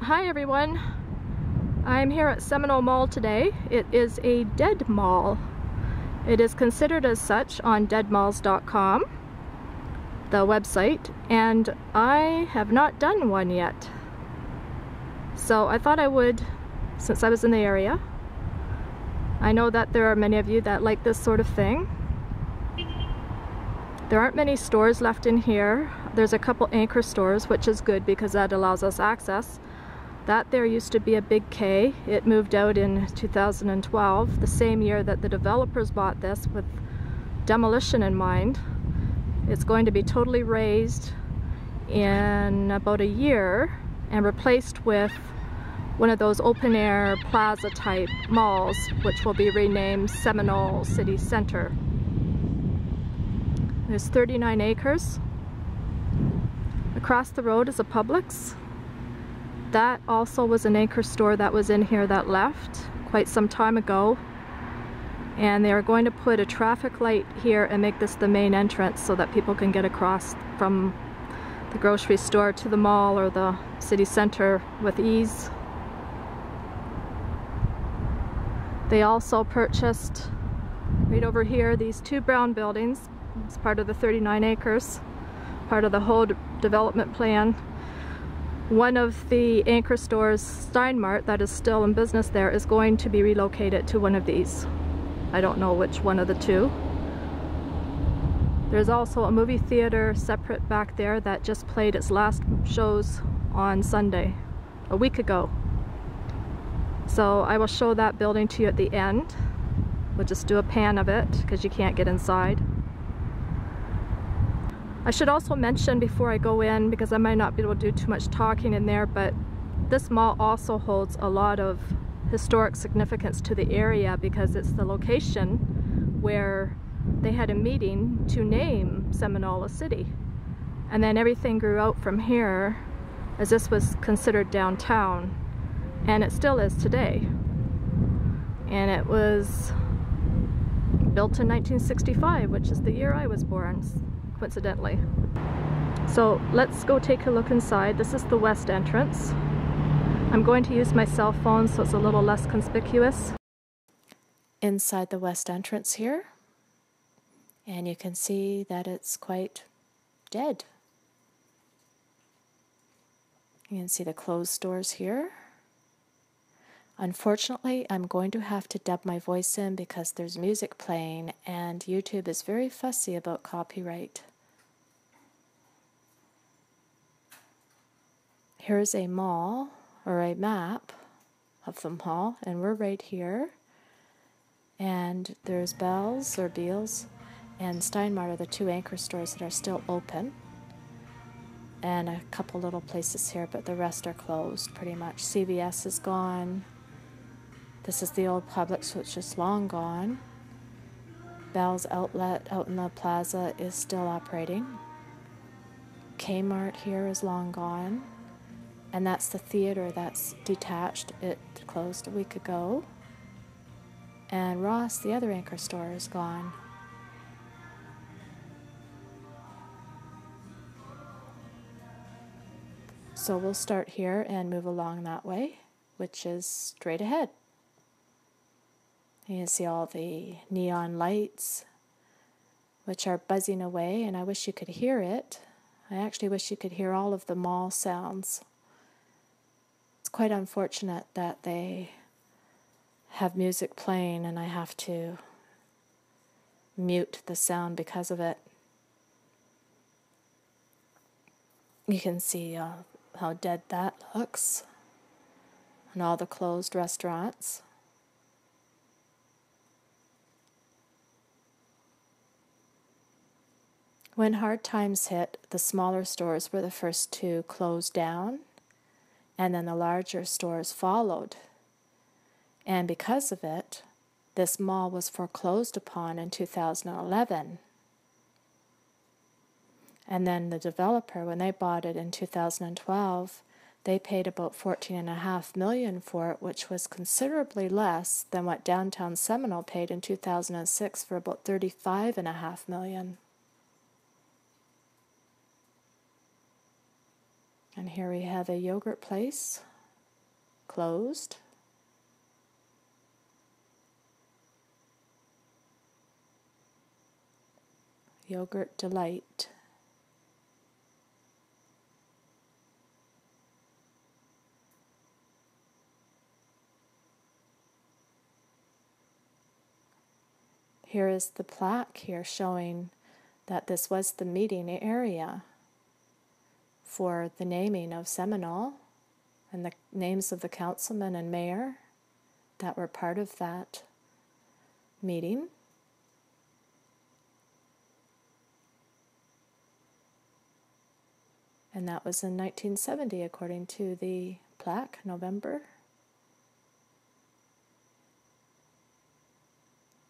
Hi everyone, I'm here at Seminole Mall today. It is a dead mall. It is considered as such on deadmalls.com, the website, and I have not done one yet. So I thought I would, since I was in the area. I know that there are many of you that like this sort of thing. There aren't many stores left in here. There's a couple anchor stores, which is good because that allows us access. That there used to be a Big K. It moved out in 2012, the same year that the developers bought this with demolition in mind. It's going to be totally razed in about a year and replaced with one of those open-air plaza type malls, which will be renamed Seminole City Center. There's 39 acres. Across the road is a Publix. That also was an anchor store that was in here that left quite some time ago. And they are going to put a traffic light here and make this the main entrance so that people can get across from the grocery store to the mall or the city center with ease. They also purchased, right over here, these two brown buildings. It's part of the 39 acres, part of the whole development plan. One of the anchor stores, Steinmart, that is still in business there, is going to be relocated to one of these. I don't know which one of the two. There's also a movie theater separate back there that just played its last shows on Sunday, a week ago. So I will show that building to you at the end. We'll just do a pan of it because you can't get inside. I should also mention before I go in, because I might not be able to do too much talking in there, but this mall also holds a lot of historic significance to the area because it's the location where they had a meeting to name Seminole a city. And then everything grew out from here, as this was considered downtown, and it still is today. And it was built in 1965, which is the year I was born, coincidentally. So let's go take a look inside. This is the west entrance. I'm going to use my cell phone so it's a little less conspicuous. Inside the west entrance here, and you can see that it's quite dead. You can see the closed stores here. Unfortunately, I'm going to have to dub my voice in because there's music playing and YouTube is very fussy about copyright. Here's a mall, or a map of the mall, and we're right here. And there's Bell's, or Beals, and Steinmart are the two anchor stores that are still open. And a couple little places here, but the rest are closed pretty much. CVS is gone. This is the old Publix, which is long gone. Bell's outlet out in the plaza is still operating. Kmart here is long gone. And that's the theater that's detached. It closed a week ago. And Ross, the other anchor store, is gone. So we'll start here and move along that way, which is straight ahead. You can see all the neon lights, which are buzzing away, and I wish you could hear it. I actually wish you could hear all of the mall sounds. It's quite unfortunate that they have music playing and I have to mute the sound because of it. You can see how dead that looks, and all the closed restaurants. When hard times hit, the smaller stores were the first to close down, and then the larger stores followed. And because of it, this mall was foreclosed upon in 2011. And then the developer, when they bought it in 2012, they paid about $14.5 million for it, which was considerably less than what downtown Seminole paid in 2006 for about $35.5 million. And here we have a yogurt place closed. Yogurt Delight. Here is the plaque here showing that this was the meeting area for the naming of Seminole and the names of the councilman and mayor that were part of that meeting. And that was in 1970, according to the plaque, November.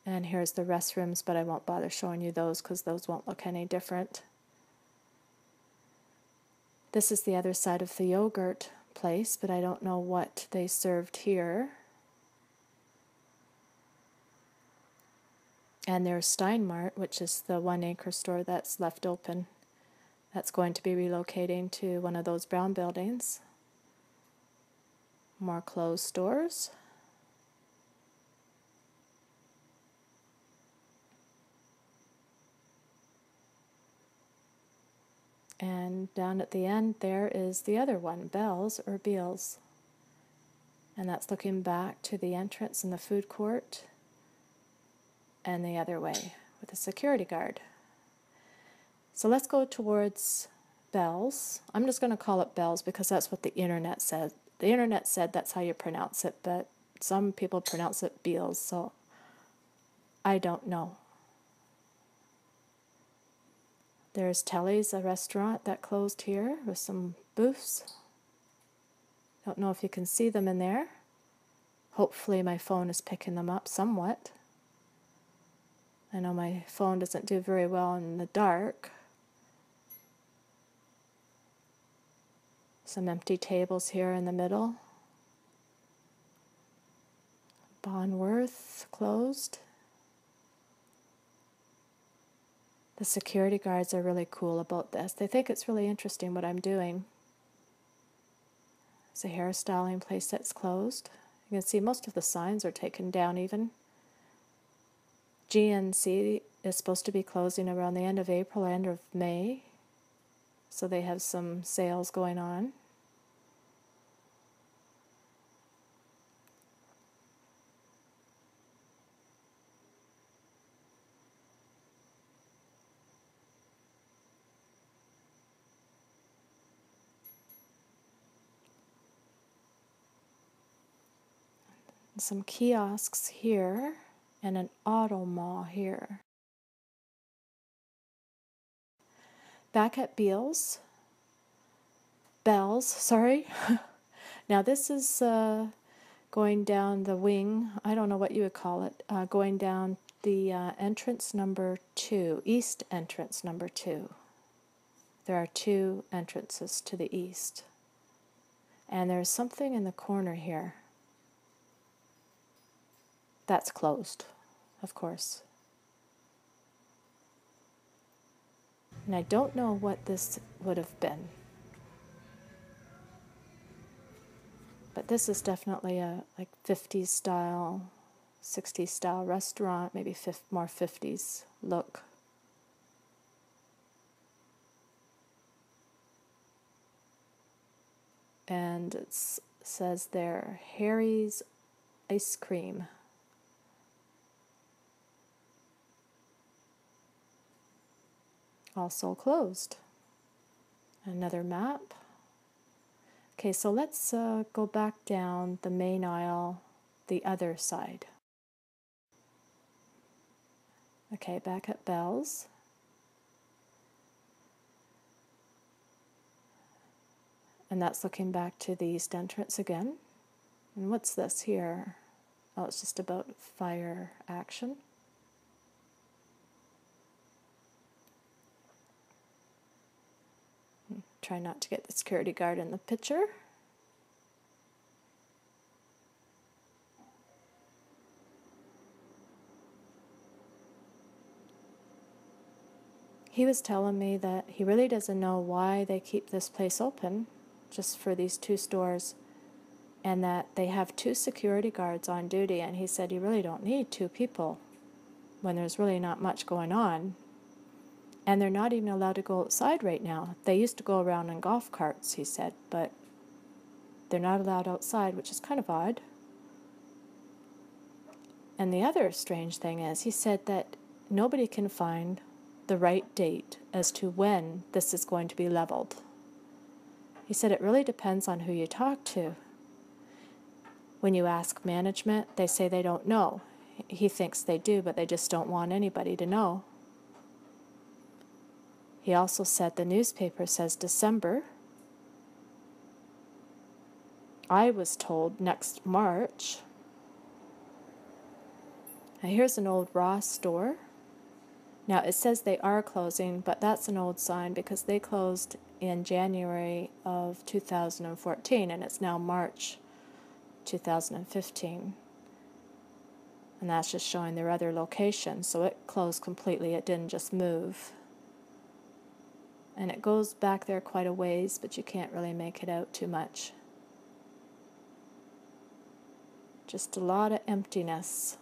And here's the restrooms, but I won't bother showing you those because those won't look any different. This is the other side of the yogurt place, but I don't know what they served here. And there's Steinmart, which is the 1 acre store that's left open. That's going to be relocating to one of those brown buildings. More clothes stores. And down at the end there is the other one, Bell's or Beals. And that's looking back to the entrance in the food court and the other way with a security guard. So let's go towards Bell's. I'm just going to call it Bell's because that's what the internet said. The internet said that's how you pronounce it, but some people pronounce it Beals, so I don't know. There's Telly's, a restaurant that closed here with some booths. Don't know if you can see them in there. Hopefully my phone is picking them up somewhat. I know my phone doesn't do very well in the dark. Some empty tables here in the middle. Bonworth closed. The security guards are really cool about this. They think it's really interesting what I'm doing. It's a hairstyling place that's closed. You can see most of the signs are taken down even. GNC is supposed to be closing around the end of April, end of May. So they have some sales going on. Some kiosks here and an auto mall here. Back at Bell's. Now this is going down the wing, I don't know what you would call it, going down the entrance number 2, east entrance number 2. There are 2 entrances to the east. And there's something in the corner here. That's closed, of course. And I don't know what this would have been. But this is definitely a like 50s style, 60s style restaurant, maybe more 50s look. And it says there, Harry's Ice Cream. Also closed. Another map. Okay, so let's go back down the main aisle, the other side. Okay, back at Bell's. And that's looking back to the east entrance again. And what's this here? Oh, it's just about fire action. Try not to get the security guard in the picture. He was telling me that he really doesn't know why they keep this place open, just for these 2 stores. and that they have 2 security guards on duty, and he said you really don't need 2 people when there's really not much going on. And they're not even allowed to go outside right now. They used to go around in golf carts, he said, but they're not allowed outside, which is kind of odd. And the other strange thing is, he said that nobody can find the right date as to when this is going to be leveled. He said it really depends on who you talk to. When you ask management, they say they don't know. He thinks they do, but they just don't want anybody to know. He also said the newspaper says December. I was told next March. Now here's an old Ross store. Now it says they are closing, but that's an old sign because they closed in January of 2014, and it's now March 2015. And that's just showing their other location. So it closed completely. It didn't just move. And it goes back there quite a ways, but you can't really make it out too much. Just a lot of emptiness.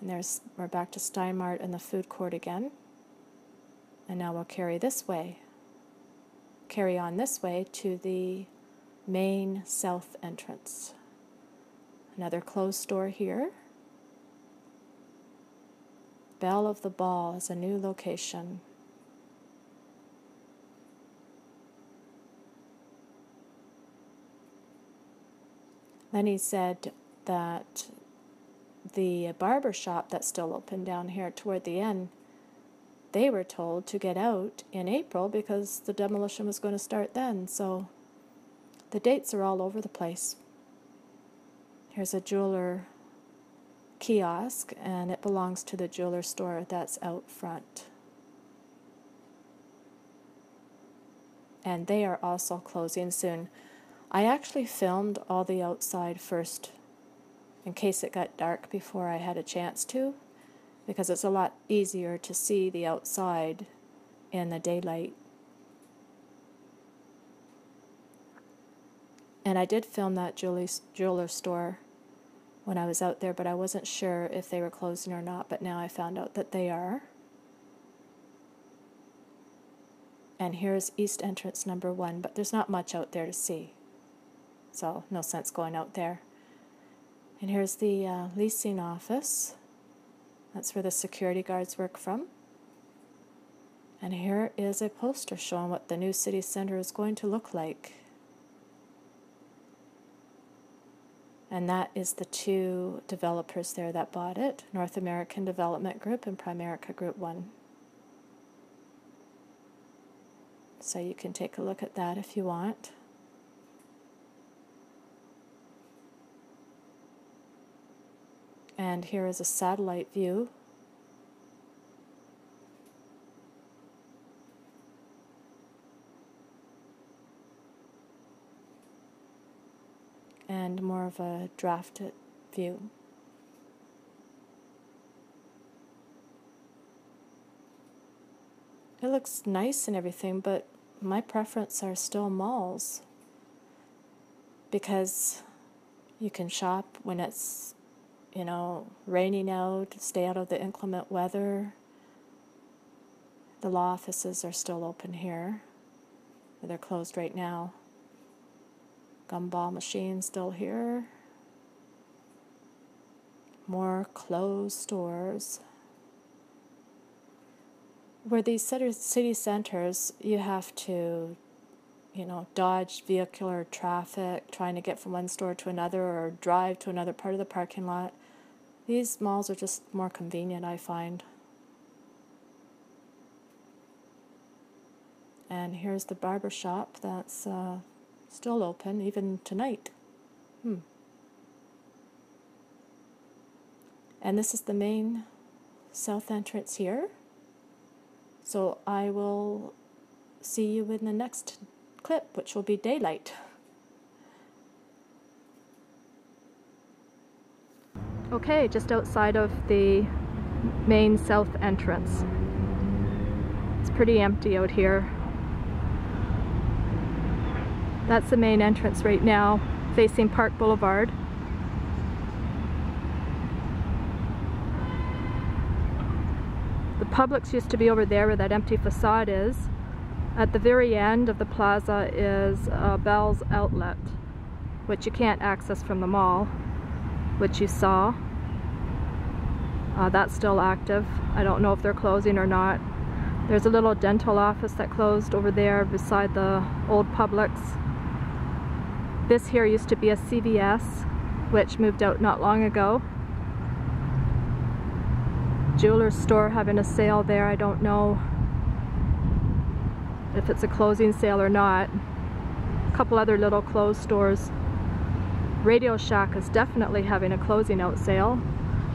And we're back to Steinmart and the food court again. And now we'll carry on this way to the main south entrance. Another closed store here. Belle of the Ball is a new location. Then he said that the barber shop that's still open down here toward the end, they were told to get out in April because the demolition was going to start then. So the dates are all over the place. Here's a jeweler kiosk, and it belongs to the jeweler store that's out front. And they are also closing soon. I actually filmed all the outside first in case it got dark before I had a chance to, because it's a lot easier to see the outside in the daylight. And I did film that jeweler store when I was out there, but I wasn't sure if they were closing or not, but now I found out that they are. And here's East Entrance number 1, but there's not much out there to see, so no sense going out there. And here's the leasing office. That's where the security guards work from. And here is a poster showing what the new city center is going to look like. And that is the 2 developers there that bought it, North American Development Group and Primerica Group One. So you can take a look at that if you want. And here is a satellite view. And more of a drafted view. It looks nice and everything, but my preference are still malls, because you can shop when it's, raining out, stay out of the inclement weather. The law offices are still open here. They're closed right now. Gumball machine still here. More closed stores. Where these city centers, you have to, dodge vehicular traffic, trying to get from one store to another or drive to another part of the parking lot. These malls are just more convenient, I find. And here's the barber shop that's still open, even tonight. And this is the main south entrance here. So I will see you in the next clip, which will be daylight. Okay, just outside of the main south entrance. It's pretty empty out here. That's the main entrance right now, facing Park Boulevard. The Publix used to be over there where that empty facade is. At the very end of the plaza is Bell's Outlet, which you can't access from the mall, which you saw. That's still active. I don't know if they're closing or not. There's a little dental office that closed over there beside the old Publix. This here used to be a CVS, which moved out not long ago. Jeweler's store having a sale there. I don't know if it's a closing sale or not. A couple other little closed stores. Radio Shack is definitely having a closing out sale.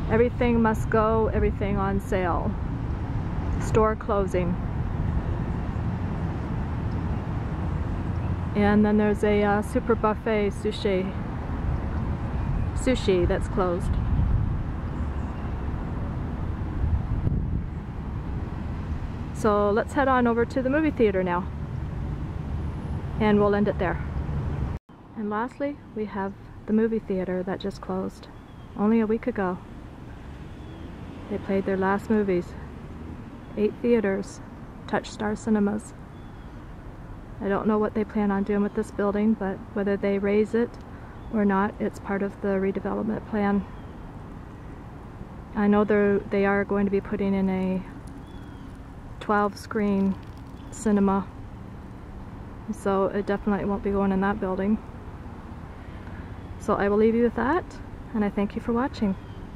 Everything must go, everything on sale. Store closing. And then there's a super buffet sushi that's closed. So let's head on over to the movie theater now, and we'll end it there. And lastly, we have the movie theater that just closed only a week ago. They played their last movies. 8 theaters, Touchstar Cinemas. I don't know what they plan on doing with this building, but whether they raise it or not, it's part of the redevelopment plan. I know they are going to be putting in a 12-screen cinema, so it definitely won't be going in that building. So I will leave you with that, and I thank you for watching.